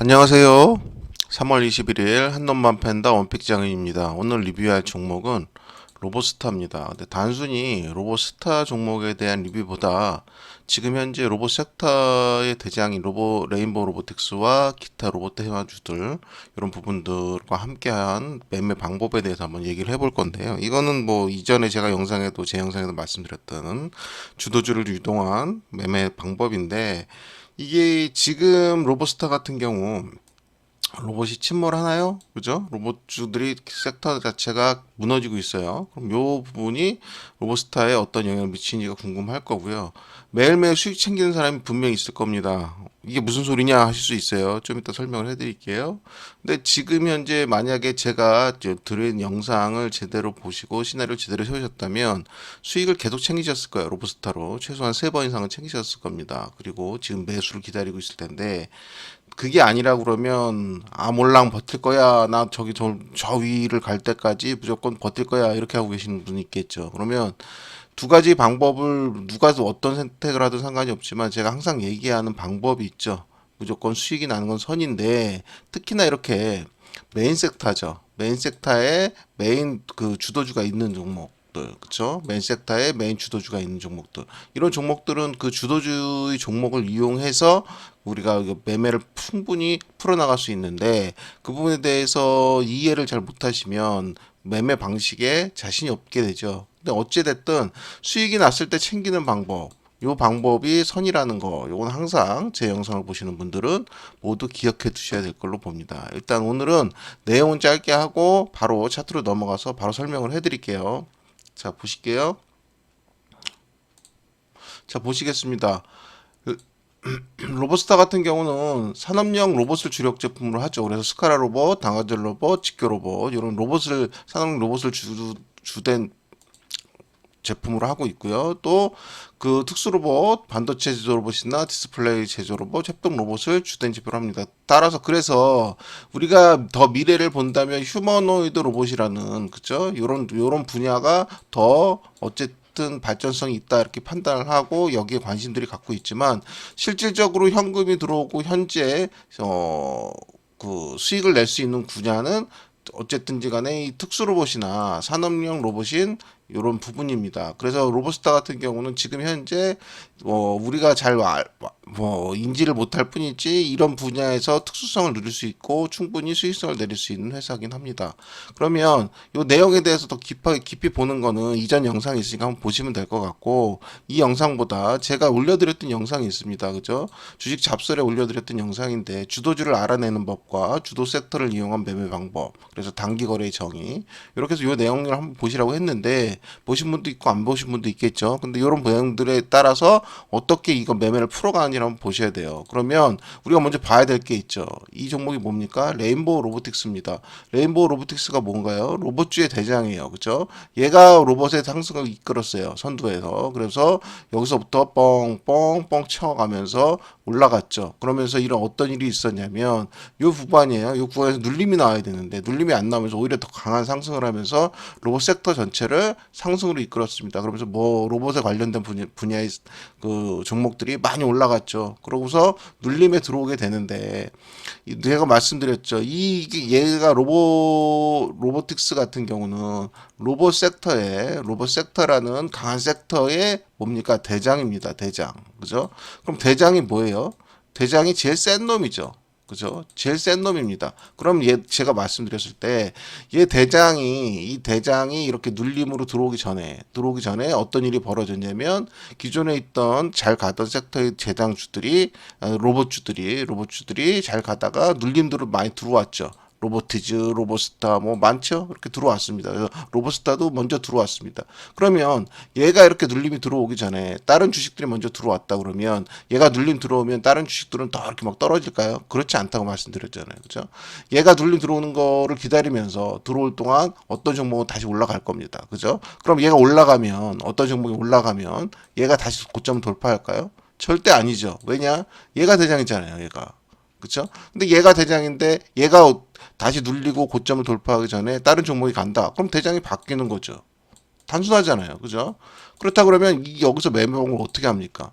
안녕하세요. 3월 21일 한놈만 팬다 원픽장인입니다. 오늘 리뷰할 종목은 로보스타입니다. 근데 단순히 로보스타 종목에 대한 리뷰보다 지금 현재 로봇 섹터의 대장인 레인보우 로보틱스와 기타 로봇 회사주들 이런 부분들과 함께한 매매 방법에 대해서 한번 얘기를 해볼 건데요. 이거는 뭐 이전에 제 영상에도 말씀드렸던 주도주를 유동한 매매 방법인데 이게 지금 로보스타 같은 경우 로봇이 침몰하나요? 그죠? 로봇주들이 섹터 자체가 무너지고 있어요. 그럼 요 부분이 로봇스타에 어떤 영향을 미치는지가 궁금할 거고요. 매일매일 수익 챙기는 사람이 분명히 있을 겁니다. 이게 무슨 소리냐 하실 수 있어요. 좀 이따 설명을 해드릴게요. 근데 지금 현재 만약에 제가 드린 영상을 제대로 보시고 시나리오 제대로 세우셨다면 수익을 계속 챙기셨을 거예요. 로봇스타로 최소한 3번 이상은 챙기셨을 겁니다. 그리고 지금 매수를 기다리고 있을 텐데 그게 아니라 그러면 몰랑 버틸 거야 나 저기 저 위를 갈 때까지 무조건 버틸 거야 이렇게 하고 계시는 분이 있겠죠. 그러면 두 가지 방법을 누가 어떤 선택을 하든 상관이 없지만 제가 항상 얘기하는 방법이 있죠. 무조건 수익이 나는 건 선인데 특히나 이렇게 메인 섹터죠. 메인 섹터에 메인 그 주도주가 있는 종목 그쵸? 메인 섹터에 메인 주도주가 있는 종목들. 이런 종목들은 그 주도주의 종목을 이용해서 우리가 매매를 충분히 풀어나갈 수 있는데 그 부분에 대해서 이해를 잘 못하시면 매매 방식에 자신이 없게 되죠. 근데 어찌됐든 수익이 났을 때 챙기는 방법, 요 방법이 선이라는 거, 요건 항상 제 영상을 보시는 분들은 모두 기억해 두셔야 될 걸로 봅니다. 일단 오늘은 내용은 짧게 하고 바로 차트로 넘어가서 바로 설명을 해 드릴게요. 자, 보실게요. 자, 보시겠습니다. 로봇스타 같은 경우는 산업용 로봇을 주력 제품으로 하죠. 그래서 스카라 로봇, 당화질 로봇, 직교 로봇 이런 산업용 로봇을 주된 제품으로 하고 있고요. 또 그 특수 로봇, 반도체 제조 로봇이나 디스플레이 제조 로봇, 협동 로봇을 주된 제품으로 합니다. 따라서 그래서 우리가 더 미래를 본다면 휴머노이드 로봇이라는 그죠? 요런 분야가 더 어쨌든 발전성이 있다 이렇게 판단을 하고 여기에 관심들이 갖고 있지만 실질적으로 현금이 들어오고 현재 그 수익을 낼 수 있는 분야는 어쨌든지 간에 이 특수 로봇이나 산업용 로봇인 이런 부분입니다. 그래서 로봇스타 같은 경우는 지금 현재 우리가 인지를 못할 뿐이지 이런 분야에서 특수성을 누릴 수 있고 충분히 수익성을 내릴 수 있는 회사긴 합니다. 그러면 이 내용에 대해서 더 깊이 보는 거는 이전 영상이 있으니까 한번 보시면 될 것 같고 이 영상보다 제가 올려드렸던 영상이 있습니다. 그죠? 주식 잡설에 올려드렸던 영상인데 주도주를 알아내는 법과 주도 섹터를 이용한 매매 방법 그래서 단기 거래의 정의 이렇게 해서 이 내용을 한번 보시라고 했는데 보신 분도 있고 안 보신 분도 있겠죠. 근데 이런 내용들에 따라서 어떻게 이거 매매를 풀어가는지 한번 보셔야 돼요. 그러면 우리가 먼저 봐야 될 게 있죠. 이 종목이 뭡니까? 레인보우 로보틱스입니다. 레인보우 로보틱스가 뭔가요? 로봇주의 대장이에요. 그죠? 얘가 로봇의 상승을 이끌었어요. 선두에서. 그래서 여기서부터 뻥뻥뻥 쳐가면서 올라갔죠. 그러면서 이런 어떤 일이 있었냐면 요 구간이에요. 요 구간에서 눌림이 나와야 되는데 눌림이 안 나오면서 오히려 더 강한 상승을 하면서 로봇 섹터 전체를 상승으로 이끌었습니다. 그러면서 뭐 로봇에 관련된 분야의 그 종목들이 많이 올라갔죠. 그러고서 눌림에 들어오게 되는데 제가 말씀드렸죠. 얘가 로보틱스 같은 경우는 로봇 섹터라는 강한 섹터의 뭡니까? 대장입니다. 대장. 그죠? 그럼 대장이 뭐예요? 대장이 제일 센 놈이죠. 그죠? 제일 센 놈입니다. 그럼 제가 말씀드렸을 때, 이 대장이 이렇게 눌림으로 들어오기 전에 어떤 일이 벌어졌냐면, 기존에 있던 잘 가던 섹터의 로봇주들이 잘 가다가 눌림들을 많이 들어왔죠. 로보티즈, 로보스타 뭐 많죠? 이렇게 들어왔습니다. 그래서 로보스타도 먼저 들어왔습니다. 그러면 얘가 이렇게 눌림이 들어오기 전에 다른 주식들이 먼저 들어왔다 그러면 얘가 눌림 들어오면 다른 주식들은 더 이렇게 막 떨어질까요? 그렇지 않다고 말씀드렸잖아요. 그죠? 얘가 눌림 들어오는 거를 기다리면서 들어올 동안 어떤 종목은 다시 올라갈 겁니다. 그죠? 그럼 얘가 올라가면 어떤 종목이 올라가면 얘가 다시 고점을 돌파할까요? 절대 아니죠. 왜냐? 얘가 대장이잖아요. 얘가. 그쵸? 근데 얘가 대장인데 얘가 다시 눌리고 고점을 돌파하기 전에 다른 종목이 간다. 그럼 대장이 바뀌는 거죠. 단순하잖아요. 그죠? 그렇다 그러면 여기서 매매봉을 어떻게 합니까?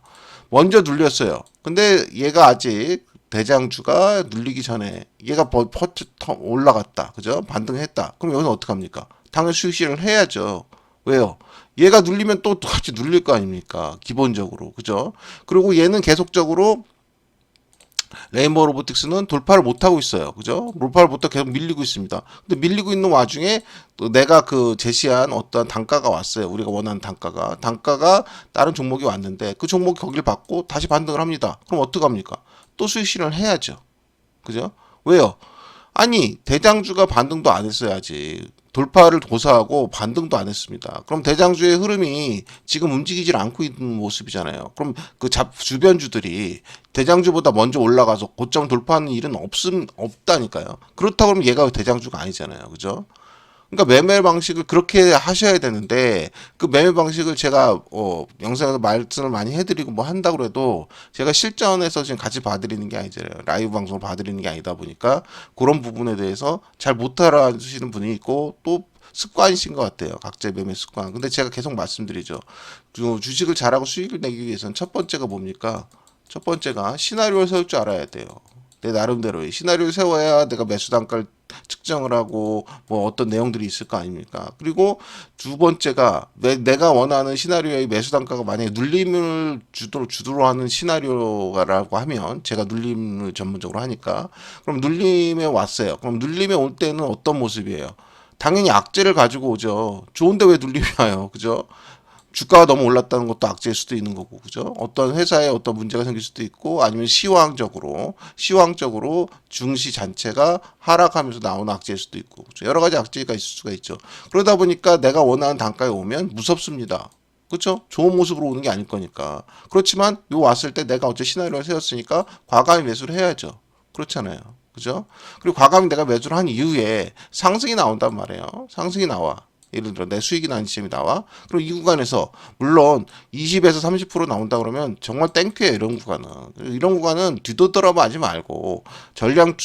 먼저 눌렸어요. 근데 얘가 아직 대장주가 눌리기 전에 얘가 퍼트 올라갔다. 그죠? 반등했다. 그럼 여기서 어떡합니까? 당연히 수익 실현을 해야죠. 왜요? 얘가 눌리면 또 같이 눌릴 거 아닙니까? 기본적으로. 그죠? 그리고 얘는 계속적으로 레인보우 로보틱스는 돌파를 못하고 있어요. 그죠? 돌파를 못하고 계속 밀리고 있습니다. 근데 밀리고 있는 와중에 또 내가 그 제시한 어떤 단가가 왔어요. 우리가 원하는 단가가 다른 종목이 왔는데 그 종목이 거기를 받고 다시 반등을 합니다. 그럼 어떡합니까? 또 수익 실현을 해야죠. 그죠? 왜요? 아니 대장주가 반등도 안 했어야지. 돌파를 고사하고 반등도 안 했습니다. 그럼 대장주의 흐름이 지금 움직이질 않고 있는 모습이잖아요. 그럼 그 주변주들이 대장주보다 먼저 올라가서 고점 돌파하는 일은 없다니까요. 그렇다고 하면 얘가 대장주가 아니잖아요. 그죠? 그러니까 매매 방식을 그렇게 하셔야 되는데 그 매매 방식을 제가 영상에서 말씀을 많이 해드리고 뭐 한다고 해도 제가 실전에서 지금 같이 봐드리는 게 아니잖아요. 라이브 방송을 봐드리는 게 아니다 보니까 그런 부분에 대해서 잘 못 알아주시는 분이 있고 또 습관이신 것 같아요. 각자의 매매 습관. 근데 제가 계속 말씀드리죠. 주식을 잘하고 수익을 내기 위해서는 첫 번째가 뭡니까? 첫 번째가 시나리오를 세울 줄 알아야 돼요. 내 나름대로의 시나리오를 세워야 내가 매수 단가를 측정을 하고 뭐 어떤 내용들이 있을 거 아닙니까? 그리고 두 번째가 내가 원하는 시나리오의 매수 단가가 만약에 눌림을 주도로 하는 시나리오라고 하면 제가 눌림을 전문적으로 하니까 그럼 눌림에 왔어요. 그럼 눌림에 올 때는 어떤 모습이에요? 당연히 악재를 가지고 오죠. 좋은데 왜 눌림이 와요? 그죠? 주가가 너무 올랐다는 것도 악재일 수도 있는 거고, 그죠? 어떤 회사에 어떤 문제가 생길 수도 있고, 아니면 시황적으로 증시 자체가 하락하면서 나오는 악재일 수도 있고, 그죠? 여러 가지 악재가 있을 수가 있죠. 그러다 보니까 내가 원하는 단가에 오면 무섭습니다. 그렇죠? 좋은 모습으로 오는 게 아닐 거니까. 그렇지만 요 왔을 때 내가 어째 시나리오를 세웠으니까 과감히 매수를 해야죠. 그렇잖아요. 그죠? 그리고 과감히 내가 매수를 한 이후에 상승이 나온단 말이에요. 상승이 나와. 예를 들어 내 수익이 나는 지점이 나와. 그럼 이 구간에서 물론 20에서 30% 나온다 그러면 정말 땡큐예요. 이런 구간은 뒤도더라고 하지 말고 전량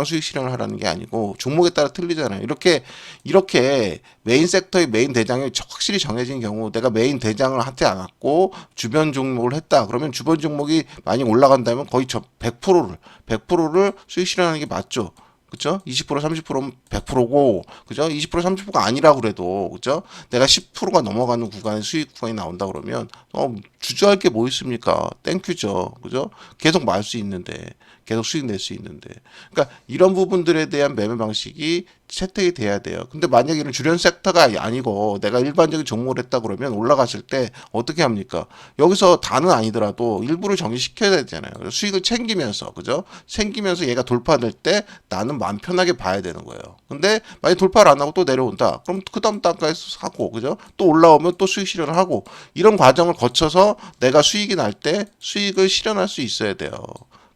수익 실현을 하라는 게 아니고 종목에 따라 틀리잖아요. 이렇게 메인 섹터의 메인 대장이 확실히 정해진 경우 내가 메인 대장을 한테 안 갖고 주변 종목을 했다. 그러면 주변 종목이 많이 올라간다면 거의 100%를 수익 실현하는 게 맞죠. 그죠? 20% 30%면 100%고, 그죠? 20% 30%가 아니라고 그래도, 그죠? 내가 10%가 넘어가는 구간에 수익 구간이 나온다 그러면, 주저할 게 뭐 있습니까? 땡큐죠. 그죠? 계속 말 수 있는데, 계속 수익 낼 수 있는데. 그러니까 이런 부분들에 대한 매매 방식이 채택이 돼야 돼요. 근데 만약에 이런 주련 섹터가 아니고 내가 일반적인 종목을 했다 그러면 올라갔을 때 어떻게 합니까? 여기서 다는 아니더라도 일부를 정리시켜야 되잖아요. 수익을 챙기면서, 그죠? 챙기면서 얘가 돌파될 때 나는 마음 편하게 봐야 되는 거예요. 근데 만약 돌파를 안 하고 또 내려온다. 그럼 그 다음 단가에서 사고, 그죠? 또 올라오면 또 수익 실현을 하고 이런 과정을 거쳐서 내가 수익이 날 때 수익을 실현할 수 있어야 돼요.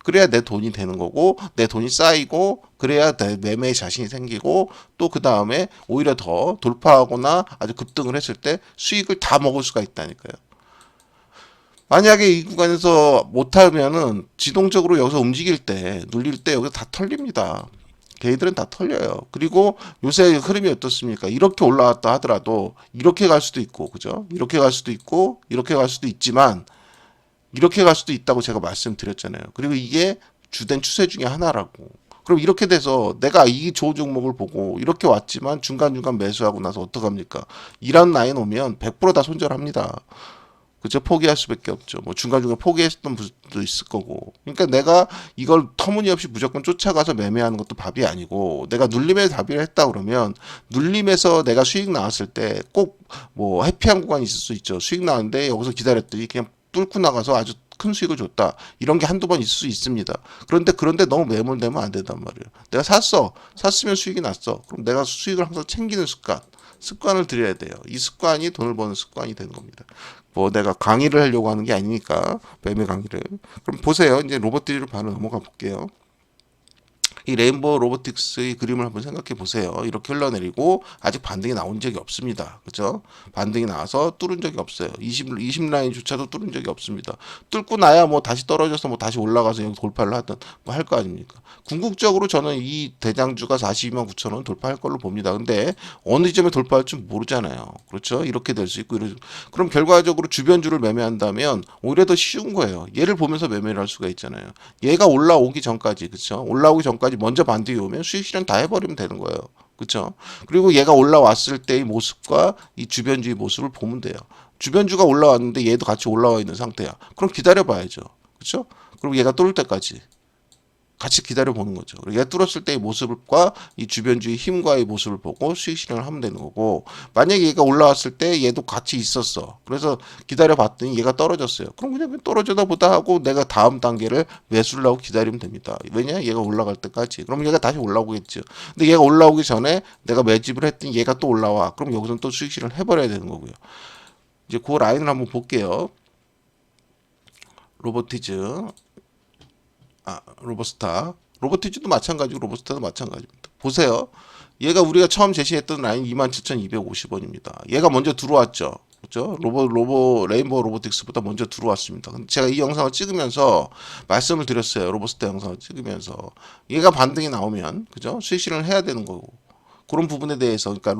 그래야 내 돈이 되는 거고 내 돈이 쌓이고 그래야 내 매매에 자신이 생기고 또 그 다음에 오히려 더 돌파하거나 아주 급등을 했을 때 수익을 다 먹을 수가 있다니까요. 만약에 이 구간에서 못하면은 지동적으로 여기서 움직일 때 눌릴 때 여기서 다 털립니다. 걔들은 다 털려요. 그리고 요새 흐름이 어떻습니까? 이렇게 올라왔다 하더라도 이렇게 갈 수도 있고, 그죠? 이렇게 갈 수도 있고, 이렇게 갈 수도 있지만 이렇게 갈 수도 있다고 제가 말씀드렸잖아요. 그리고 이게 주된 추세 중에 하나라고. 그럼 이렇게 돼서 내가 이 좋은 종목을 보고 이렇게 왔지만 중간중간 매수하고 나서 어떡합니까? 이런 라인 오면 100%다 손절합니다. 그죠? 포기할 수밖에 없죠. 뭐 중간중간 포기했던 분도 있을 거고. 그러니까 내가 이걸 터무니없이 무조건 쫓아가서 매매하는 것도 답이 아니고 내가 눌림에 답이를 했다 그러면 눌림에서 내가 수익 나왔을 때 꼭 뭐 해피한 구간이 있을 수 있죠. 수익 나왔는데 여기서 기다렸더니 그냥 뚫고 나가서 아주 큰 수익을 줬다. 이런 게 한두 번 있을 수 있습니다. 그런데 너무 매몰되면 안 된단 말이에요. 내가 샀으면 수익이 났어. 그럼 내가 수익을 항상 챙기는 습관을 들여야 돼요. 이 습관이 돈을 버는 습관이 되는 겁니다. 뭐 내가 강의를 하려고 하는 게 아니니까 매매 강의를. 그럼 보세요. 이제 로봇들을 바로 넘어가 볼게요. 이 레인보우 로보틱스의 그림을 한번 생각해 보세요. 이렇게 흘러내리고 아직 반등이 나온 적이 없습니다. 그죠? 반등이 나와서 뚫은 적이 없어요. 20 라인조차도 뚫은 적이 없습니다. 뚫고 나야 뭐 다시 떨어져서 뭐 다시 올라가서 여기 돌파를 하든 뭐 할 거 아닙니까? 궁극적으로 저는 이 대장주가 42만 9천 원 돌파할 걸로 봅니다. 근데 어느 지점에 돌파할 줄 모르잖아요. 그렇죠? 이렇게 될 수 있고 그럼 결과적으로 주변주를 매매한다면 오히려 더 쉬운 거예요. 얘를 보면서 매매를 할 수가 있잖아요. 얘가 올라오기 전까지, 그렇죠? 올라오기 전까지 먼저 반등이 오면 수익 실현 다 해버리면 되는 거예요. 그렇죠? 그리고 얘가 올라왔을 때의 모습과 이 주변주의 모습을 보면 돼요. 주변주가 올라왔는데 얘도 같이 올라와 있는 상태야. 그럼 기다려봐야죠. 그렇죠? 그리고 얘가 뚫을 때까지 같이 기다려보는 거죠. 얘가 뚫었을 때의 모습과 이 주변주의 힘과의 모습을 보고 수익 실현을 하면 되는 거고, 만약에 얘가 올라왔을 때 얘도 같이 있었어. 그래서 기다려봤더니 얘가 떨어졌어요. 그럼 그냥 떨어져다 보다 하고 내가 다음 단계를 매수를 하고 기다리면 됩니다. 왜냐? 얘가 올라갈 때까지. 그럼 얘가 다시 올라오겠죠. 근데 얘가 올라오기 전에 내가 매집을 했더니 얘가 또 올라와. 그럼 여기서는 또 수익 실현을 해버려야 되는 거고요. 이제 그 라인을 한번 볼게요. 로보티즈. 로보스타. 로보티즈도 마찬가지고 로보스타도 마찬가지입니다. 보세요. 얘가 우리가 처음 제시했던 라인 27,250원입니다. 얘가 먼저 들어왔죠. 그렇죠? 레인보우 로보틱스보다 먼저 들어왔습니다. 근데 제가 이 영상을 찍으면서 말씀을 드렸어요. 로보스타 영상을 찍으면서 얘가 반등이 나오면 그죠? 수익 실현을 해야 되는 거고. 그런 부분에 대해서 그러니까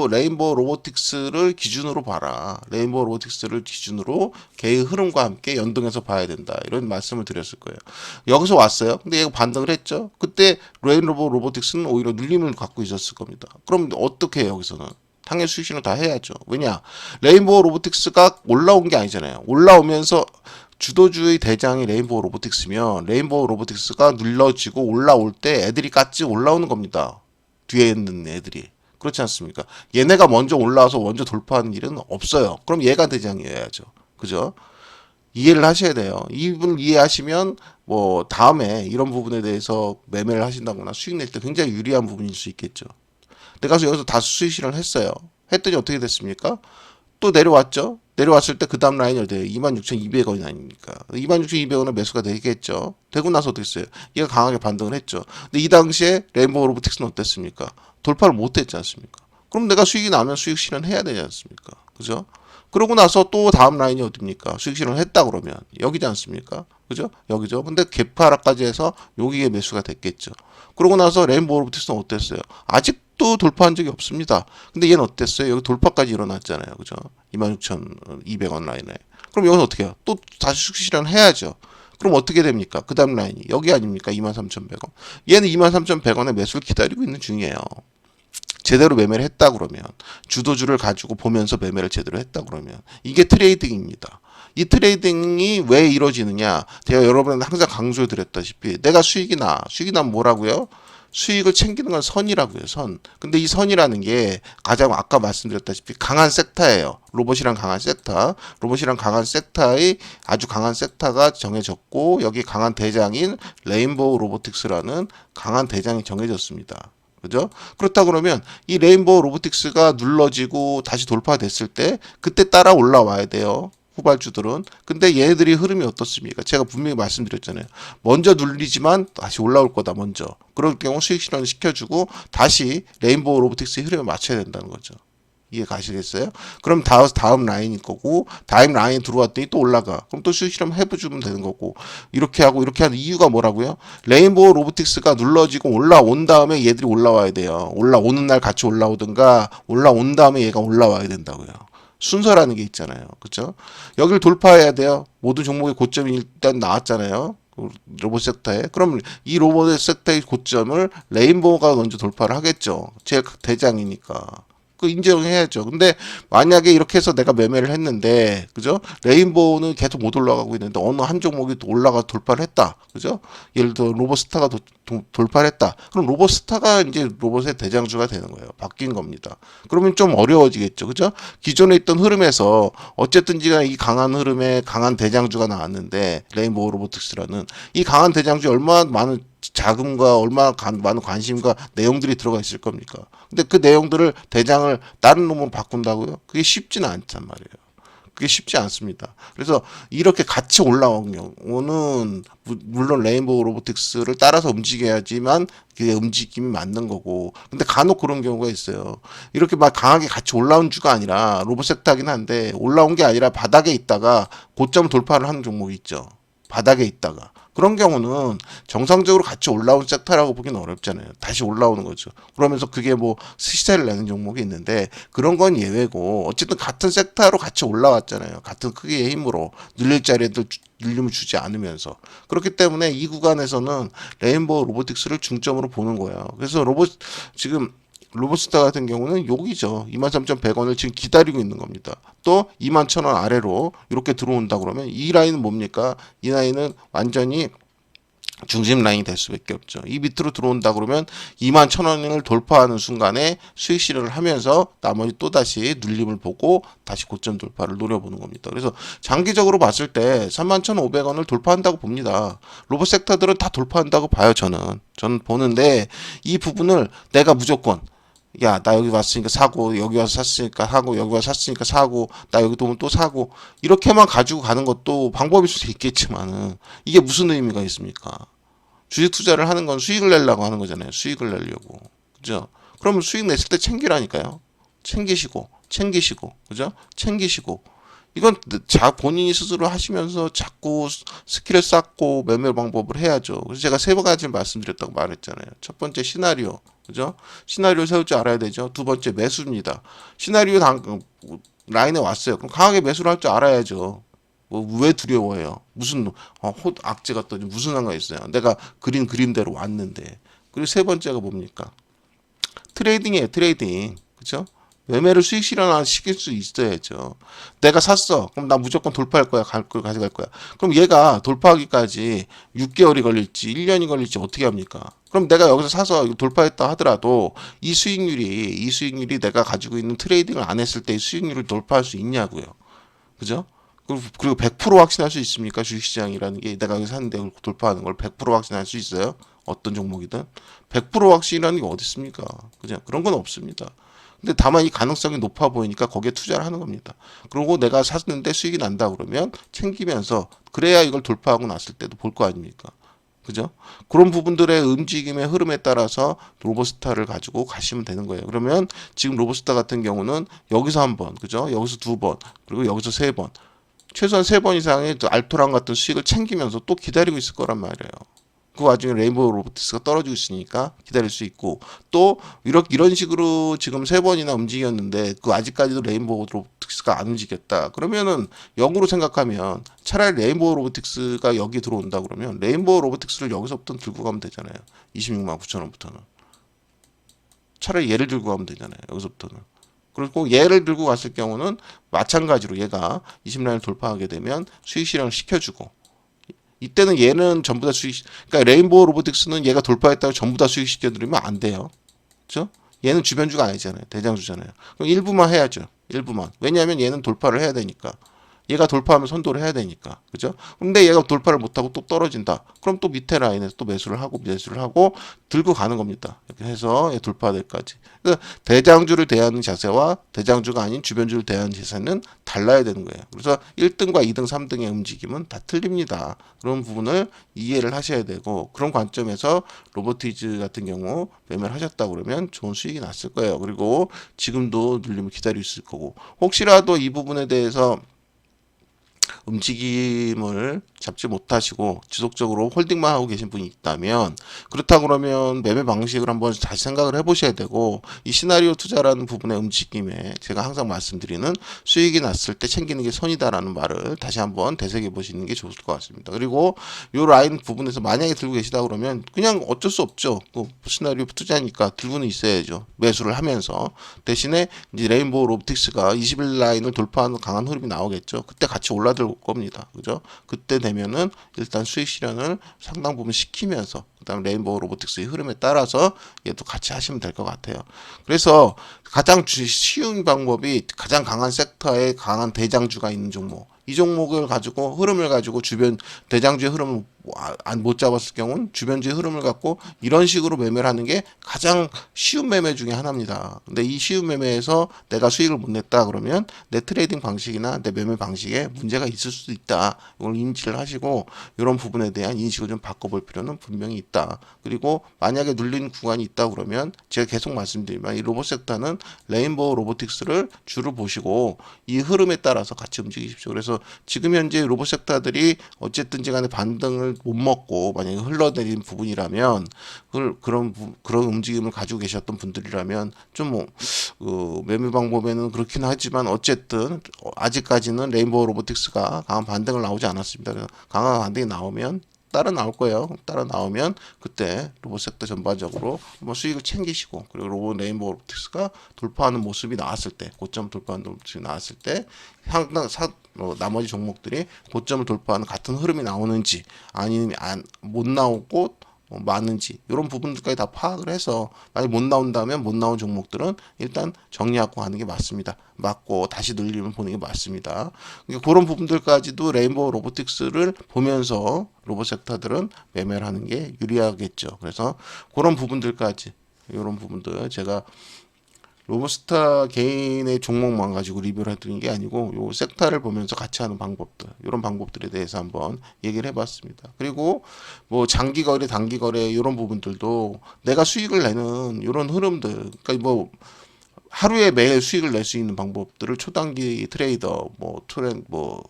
레인보우 로보틱스를 기준으로 봐라. 레인보우 로보틱스를 기준으로 개의 흐름과 함께 연동해서 봐야 된다. 이런 말씀을 드렸을 거예요. 여기서 왔어요. 근데 얘가 반등을 했죠. 그때 레인보우 로보틱스는 오히려 눌림을 갖고 있었을 겁니다. 그럼 어떻게 해요, 여기서는? 당연히 수익 실현 다 해야죠. 왜냐? 레인보우 로보틱스가 올라온 게 아니잖아요. 올라오면서 주도주의 대장이 레인보우 로보틱스면 레인보우 로보틱스가 눌러지고 올라올 때 애들이 같이 올라오는 겁니다. 뒤에 있는 애들이. 그렇지 않습니까? 얘네가 먼저 올라와서 먼저 돌파하는 일은 없어요. 그럼 얘가 대장이어야죠. 그죠? 이해를 하셔야 돼요. 이분을 이해하시면 뭐 다음에 이런 부분에 대해서 매매를 하신다거나 수익 낼 때 굉장히 유리한 부분일 수 있겠죠. 내가 여기서 다수 수익 실현을 했어요. 했더니 어떻게 됐습니까? 또 내려왔죠. 내려왔을 때 그 다음 라인이 어디예요? 26,200원 아닙니까? 26,200원은 매수가 되겠죠. 되고 나서 어떻게 했어요? 얘가 강하게 반등을 했죠. 근데 이 당시에 레인보우 로보틱스는 어땠습니까? 돌파를 못 했지 않습니까? 그럼 내가 수익이 나면 수익 실현해야 되지 않습니까? 그죠? 그러고 나서 또 다음 라인이 어딥니까? 수익 실현을 했다 그러면 여기지 않습니까? 그죠? 여기죠. 근데 개파락까지 해서 여기에 매수가 됐겠죠. 그러고 나서 레인보우 로보틱스는 어땠어요? 아직도 돌파한 적이 없습니다. 근데 얘는 어땠어요? 여기 돌파까지 일어났잖아요. 그죠? 26,200원 라인에. 그럼 여기서 어떻게 해요? 또 다시 수익 실현해야죠. 그럼 어떻게 됩니까? 그 다음 라인이 여기 아닙니까? 23,100원. 얘는 23,100원에 매수를 기다리고 있는 중이에요. 제대로 매매를 했다 그러면 주도주를 가지고 보면서 매매를 제대로 했다 그러면 이게 트레이딩입니다. 이 트레이딩이 왜 이루어지느냐? 제가 여러분한테 항상 강조해 드렸다시피 내가 수익이 나면 뭐라고요? 수익을 챙기는 건 선이라고요, 선. 근데 이 선이라는 게 가장 아까 말씀드렸다시피 강한 섹터예요. 로봇이랑 강한 섹터. 로봇이랑 강한 섹터의 아주 강한 섹터가 정해졌고 여기 강한 대장인 레인보우 로보틱스라는 강한 대장이 정해졌습니다. 그죠? 그렇다 그러면 이 레인보우 로보틱스가 눌러지고 다시 돌파됐을 때 그때 따라 올라와야 돼요. 후발주들은. 근데 얘네들이 흐름이 어떻습니까? 제가 분명히 말씀드렸잖아요. 먼저 눌리지만 다시 올라올 거다, 먼저. 그럴 경우 수익 실현을 시켜주고 다시 레인보우 로보틱스의 흐름에 맞춰야 된다는 거죠. 이해 가시겠어요? 그럼 다음 라인일 거고, 다음 라인 들어왔더니 또 올라가. 그럼 또 수익 실험 해주면 되는 거고, 이렇게 하고, 이렇게 하는 이유가 뭐라고요? 레인보우 로보틱스가 눌러지고 올라온 다음에 얘들이 올라와야 돼요. 올라오는 날 같이 올라오든가, 올라온 다음에 얘가 올라와야 된다고요. 순서라는 게 있잖아요. 그죠? 여기를 돌파해야 돼요. 모든 종목의 고점이 일단 나왔잖아요. 로봇 섹터에. 그럼 이 로봇 섹터의 고점을 레인보우가 먼저 돌파를 하겠죠. 제 대장이니까. 그 인정해야죠. 근데 만약에 이렇게 해서 내가 매매를 했는데, 그죠? 레인보우는 계속 못 올라가고 있는데 어느 한 종목이 올라가 돌파를 했다. 그죠? 예를 들어 로봇스타가 돌파를 했다. 그럼 로봇스타가 이제 로봇의 대장주가 되는 거예요. 바뀐 겁니다. 그러면 좀 어려워지겠죠. 그죠? 기존에 있던 흐름에서 어쨌든지가 이 강한 흐름에 강한 대장주가 나왔는데 레인보우 로보틱스라는 이 강한 대장주에 얼마나 많은 자금과 얼마나 많은 관심과 내용들이 들어가 있을 겁니까? 근데 그 내용들을 대장을 다른 놈으로 바꾼다고요? 그게 쉽지는 않단 말이에요. 그게 쉽지 않습니다. 그래서 이렇게 같이 올라온 경우는 물론 레인보우 로보틱스를 따라서 움직여야지만 그게 움직임이 맞는 거고, 근데 간혹 그런 경우가 있어요. 이렇게 막 강하게 같이 올라온 주가 아니라 로봇 섹터긴 한데 올라온 게 아니라 바닥에 있다가 고점 돌파를 하는 종목이 있죠. 바닥에 있다가 그런 경우는 정상적으로 같이 올라온 섹터라고 보기는 어렵잖아요. 다시 올라오는 거죠. 그러면서 그게 뭐 시세를 내는 종목이 있는데 그런 건 예외고, 어쨌든 같은 섹터로 같이 올라왔잖아요. 같은 크기의 힘으로 늘릴 자리에도 늘림을 주지 않으면서. 그렇기 때문에 이 구간에서는 레인보우 로보틱스를 중점으로 보는 거예요. 그래서 지금 로봇스타 같은 경우는 여기죠. 23,100원을 지금 기다리고 있는 겁니다. 또 21,000원 아래로 이렇게 들어온다 그러면 이 라인은 뭡니까? 이 라인은 완전히 중심 라인이 될 수밖에 없죠. 이 밑으로 들어온다 그러면 21,000원을 돌파하는 순간에 수익 실현을 하면서 나머지 또다시 눌림을 보고 다시 고점 돌파를 노려보는 겁니다. 그래서 장기적으로 봤을 때 31,500원을 돌파한다고 봅니다. 로봇 섹터들은 다 돌파한다고 봐요. 저는 보는데 이 부분을 내가 무조건 야, 나 여기 왔으니까 사고, 여기 와서 샀으니까 사고, 여기 와서 샀으니까 사고, 나 여기 오면 또 사고, 이렇게만 가지고 가는 것도 방법일 수도 있겠지만은, 이게 무슨 의미가 있습니까? 주식 투자를 하는 건 수익을 내려고 하는 거잖아요. 수익을 내려고. 그죠? 그러면 수익 냈을 때 챙기라니까요. 챙기시고, 그죠? 챙기시고. 이건 본인이 스스로 하시면서 자꾸 스킬을 쌓고 매매 방법을 해야죠. 그래서 제가 세 가지 말씀드렸다고 말했잖아요. 첫 번째 시나리오, 그죠? 시나리오 세울 줄 알아야 되죠. 두 번째 매수입니다. 시나리오 라인에 왔어요. 그럼 강하게 매수를 할 줄 알아야죠. 뭐 왜 두려워해요? 무슨 악재가 또 무슨 상관 있어요? 내가 그린 그림대로 왔는데. 그리고 세 번째가 뭡니까? 트레이딩이에요. 트레이딩, 그죠? 매매를 수익 실현화 시킬 수 있어야죠. 내가 샀어. 그럼 나 무조건 돌파할 거야. 가져갈 거야. 그럼 얘가 돌파하기까지 6개월이 걸릴지 1년이 걸릴지 어떻게 합니까? 그럼 내가 여기서 사서 돌파했다 하더라도 이 수익률이 내가 가지고 있는 트레이딩을 안 했을 때의 수익률을 돌파할 수 있냐고요. 그죠? 그리고 100% 확신할 수 있습니까? 주식시장이라는 게 내가 여기 샀는데 돌파하는 걸 100% 확신할 수 있어요? 어떤 종목이든 100% 확신이라는 게 어디 있습니까? 그죠? 그런 건 없습니다. 근데 다만 이 가능성이 높아 보이니까 거기에 투자를 하는 겁니다. 그리고 내가 샀는데 수익이 난다 그러면 챙기면서 그래야 이걸 돌파하고 났을 때도 볼 거 아닙니까? 그죠? 그런 부분들의 움직임의 흐름에 따라서 로봇스타를 가지고 가시면 되는 거예요. 그러면 지금 로봇스타 같은 경우는 여기서 한 번, 그죠? 여기서 두 번, 그리고 여기서 세 번, 최소한 세 번 이상의 알토란 같은 수익을 챙기면서 또 기다리고 있을 거란 말이에요. 그 와중에 레인보우 로보틱스가 떨어지고 있으니까 기다릴 수 있고, 또 이런 식으로 지금 세 번이나 움직였는데 그 아직까지도 레인보우 로보틱스가 안 움직였다 그러면은 역으로 생각하면 차라리 레인보우 로보틱스가 여기 들어온다 그러면 레인보우 로보틱스를 여기서부터 들고 가면 되잖아요. 26만 9천 원부터는 차라리 얘를 들고 가면 되잖아요. 여기서부터는. 그리고 얘를 들고 갔을 경우는 마찬가지로 얘가 20라인을 돌파하게 되면 수익 실현을 시켜주고, 이때는 얘는 전부 다 그러니까 레인보우 로보틱스는 얘가 돌파했다고 전부 다 수익시켜드리면 안 돼요. 그죠? 얘는 주변주가 아니잖아요. 대장주잖아요. 그럼 일부만 해야죠. 일부만. 왜냐하면 얘는 돌파를 해야 되니까. 얘가 돌파하면 선도를 해야 되니까. 그죠? 근데 얘가 돌파를 못하고 또 떨어진다. 그럼 또 밑에 라인에서 또 매수를 하고 들고 가는 겁니다. 이렇게 해서 돌파될까지. 그래서 대장주를 대하는 자세와 대장주가 아닌 주변주를 대하는 자세는 달라야 되는 거예요. 그래서 1등과 2등, 3등의 움직임은 다 틀립니다. 그런 부분을 이해를 하셔야 되고, 그런 관점에서 로보티즈 같은 경우 매매를 하셨다 그러면 좋은 수익이 났을 거예요. 그리고 지금도 눌림을 기다리고 있을 거고, 혹시라도 이 부분에 대해서 움직임을 잡지 못하시고 지속적으로 홀딩만 하고 계신 분이 있다면, 그렇다 그러면 매매 방식을 한번 다시 생각을 해보셔야 되고, 이 시나리오 투자라는 부분의 움직임에 제가 항상 말씀드리는 수익이 났을 때 챙기는 게 손이다라는 말을 다시 한번 되새겨 보시는 게 좋을 것 같습니다. 그리고 이 라인 부분에서 만약에 들고 계시다 그러면 그냥 어쩔 수 없죠. 시나리오 투자니까 들고는 있어야죠. 매수를 하면서. 대신에 이제 레인보우 로보틱스가 20일 라인을 돌파하는 강한 흐름이 나오겠죠. 그때 같이 올라들 겁니다. 그죠? 그때 되면은 일단 수익 실현을 상당 부분 시키면서 그다음 레인보우 로보틱스의 흐름에 따라서 얘도 같이 하시면 될 것 같아요. 그래서 가장 쉬운 방법이 가장 강한 섹터에 강한 대장주가 있는 종목, 이 종목을 가지고 흐름을 가지고 주변 대장주의 흐름을 못 잡았을 경우는 주변주의 흐름을 갖고 이런 식으로 매매를 하는 게 가장 쉬운 매매 중에 하나입니다. 근데 이 쉬운 매매에서 내가 수익을 못 냈다 그러면 내 트레이딩 방식이나 내 매매 방식에 문제가 있을 수도 있다. 이걸 인지를 하시고 이런 부분에 대한 인식을 좀 바꿔볼 필요는 분명히 있다. 그리고 만약에 눌린 구간이 있다 그러면 제가 계속 말씀드리면 이 로봇 섹터는 레인보우 로보틱스를 주를 보시고 이 흐름에 따라서 같이 움직이십시오. 그래서 지금 현재 로봇 섹터들이 어쨌든지 간에 반등을 못 먹고 만약에 흘러내린 부분이라면 그런 움직임을 가지고 계셨던 분들이라면 좀 매매 방법에는 그렇긴 하지만 어쨌든 아직까지는 레인보우 로보틱스가 강한 반등을 나오지 않았습니다. 그래서 강한 반등이 나오면 따라 나올 거예요. 따라 나오면 그때 로봇 섹터 전반적으로 한번 수익을 챙기시고 그리고 레인보우 로보틱스가 돌파하는 모습이 나왔을 때 고점 돌파하는 모습이 나왔을 때 상당 나머지 종목들이 고점을 돌파하는 같은 흐름이 나오는지 아니면 못 나오고 많은지 이런 부분들까지 다 파악을 해서 만약 못 나온다면 못 나온 종목들은 일단 정리하고 가는 게 맞습니다. 맞고 다시 늘리면 보는 게 맞습니다. 그러니까 그런 부분들까지도 레인보우 로보틱스를 보면서 로봇 섹터들은 매매를 하는 게 유리하겠죠. 그래서 그런 부분들까지 이런 부분들 제가 로봇스타 개인의 종목만 가지고 리뷰를 해드린 게 아니고 요 섹터를 보면서 같이 하는 방법들 이런 방법들에 대해서 한번 얘기를 해봤습니다. 그리고 뭐 장기 거래, 단기 거래 이런 부분들도 내가 수익을 내는 이런 흐름들, 그러니까 뭐 하루에 매일 수익을 낼 수 있는 방법들을 초단기 트레이더, 뭐 트렌, 뭐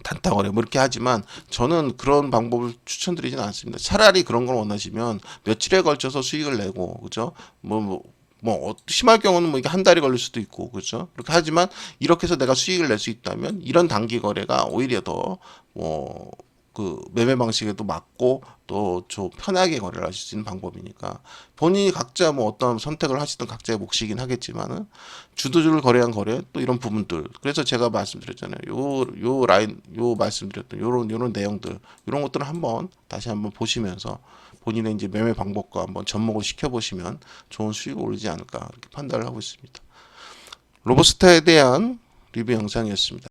단타 거래 뭐 이렇게 하지만 저는 그런 방법을 추천드리지는 않습니다. 차라리 그런 걸 원하시면 며칠에 걸쳐서 수익을 내고 그죠? 심할 경우는 뭐 이게 한 달이 걸릴 수도 있고 그렇죠. 그렇게 하지만 이렇게 해서 내가 수익을 낼 수 있다면 이런 단기 거래가 오히려 더 그 매매 방식에도 맞고 또 좀 편하게 거래를 하실 수 있는 방법이니까 본인이 각자 뭐 어떤 선택을 하시든 각자의 몫이긴 하겠지만은 주도주를 거래한 거래 또 이런 부분들 그래서 제가 말씀드렸잖아요. 요 라인 요 말씀드렸던 요런 내용들 이런 것들을 다시 한번 보시면서 본인의 이제 매매 방법과 한번 접목을 시켜보시면 좋은 수익을 올리지 않을까 이렇게 판단을 하고 있습니다. 로봇스타에 대한 리뷰 영상이었습니다.